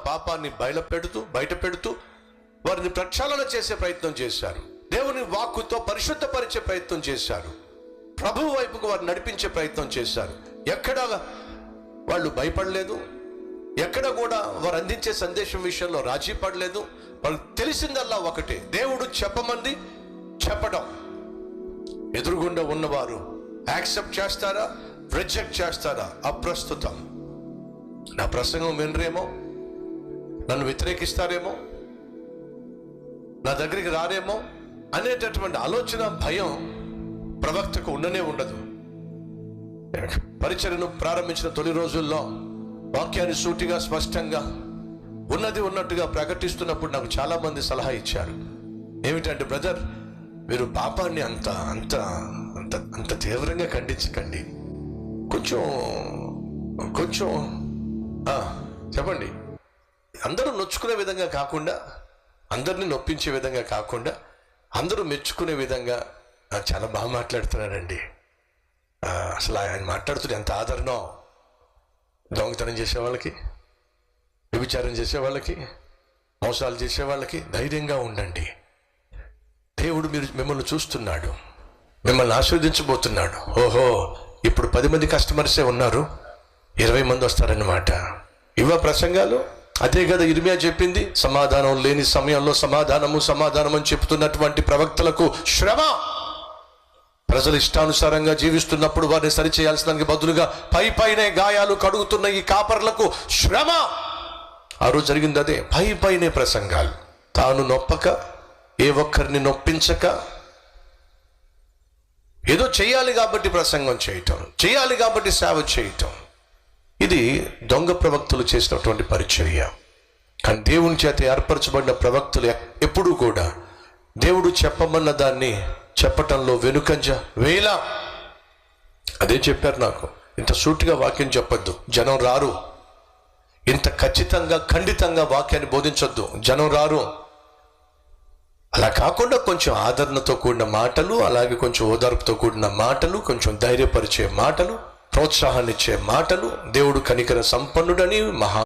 పాపాన్ని బయట పెడుతూ వారిని ప్రక్షాళన చేసే ప్రయత్నం చేశారు. దేవుని వాక్కుతో పరిశుద్ధపరిచే ప్రయత్నం చేశారు. ప్రభువు వైపుకు వారు నడిపించే ప్రయత్నం చేశారు. ఎక్కడ వాళ్ళు భయపడలేదు, ఎక్కడ కూడా వారు అందించే సందేశం విషయంలో రాజీ పడలేదు. వాళ్ళకి తెలిసిందల్లా ఒకటే, దేవుడు చెప్పమంది చెప్పడం. ఎదురుగుండా ఉన్నవారు యాక్సెప్ట్ చేస్తారా, రిజెక్ట్ చేస్తారా అప్రస్తుతం. నా ప్రసంగం వినరేమో, నన్ను వ్యతిరేకిస్తారేమో, నా దగ్గరికి రారేమో అనేటటువంటి ఆలోచన, భయం ప్రవక్తకు ఉండనే ఉండదు. పరిచర్యను ప్రారంభించిన తొలి రోజుల్లో వాక్యాన్ని సూటిగా స్పష్టంగా ఉన్నది ఉన్నట్టుగా ప్రకటిస్తున్నప్పుడు నాకు చాలా మంది సలహా ఇచ్చారు. ఏమిటంటే, బ్రదర్, మీరు పాపాన్ని అంత అంత అంత అంత తీవ్రంగా ఖండించకండి, కొంచెం కొంచెం చెప్పండి. అందరూ నొచ్చుకునే విధంగా కాకుండా, అందరినీ నొప్పించే విధంగా కాకుండా, అందరూ మెచ్చుకునే విధంగా చాలా బాగా మాట్లాడుతున్నారండి. అసలు ఆయన మాట్లాడుతున్న ఎంత ఆదరణ. దొంగతనం చేసే వాళ్ళకి, వ్యభిచారం చేసే వాళ్ళకి, మోసాలు చేసే వాళ్ళకి ధైర్యంగా ఉండండి. దేవుడు మిమ్మల్ని చూస్తున్నాడు, మిమ్మల్ని ఆశీర్వదించబోతున్నాడు. ఓహో, ఇప్పుడు 10 మంది కస్టమర్సే ఉన్నారు, 20 మంది వస్తారన్నమాట. ఇవా ప్రసంగాలు? అదే కదా ఇర్మియా చెప్పింది, సమాధానం లేని సమయంలో సమాధానము సమాధానం అని చెప్తున్నటువంటి ప్రవక్తలకు శ్రమ. ప్రజలు ఇష్టానుసారంగా జీవిస్తున్నప్పుడు వారిని సరిచేయాల్సిన దానికి బదులుగా పైనే గాయాలు కడుగుతున్న ఈ కాపర్లకు శ్రమ. ఆ రోజు జరిగింది అదే, పైనే ప్రసంగాలు. తాను నొప్పక, ఏ ఒక్కరిని నొప్పించక, ఏదో చేయాలి కాబట్టి ప్రసంగం చేయటం, చేయాలి కాబట్టి సేవ చేయటం. ఇది దొంగ ప్రవక్తలు చేసినటువంటి పరిచర్య. కానీ దేవుని చేత ఏర్పరచబడిన ప్రవక్తలు ఎప్పుడూ కూడా దేవుడు చెప్పమన్న దాన్ని చెప్పటంలో వెనుకంజ వేలా. అదే చెప్పారు నాకు, ఇంత సూటిగా వాక్యం చెప్పొద్దు, జనం రారు. ఇంత ఖచ్చితంగా ఖండితంగా వాక్యాన్ని బోధించొద్దు, జనం రారు. అలా కాకుండా కొంచెం ఆదరణతో కూడిన మాటలు, అలాగే కొంచెం ఓదార్పుతో కూడిన మాటలు, కొంచెం ధైర్యపరిచే మాటలు, ప్రోత్సాహాన్ని ఇచ్చే మాటలు. దేవుడు కనికర సంపన్నుడని, మహా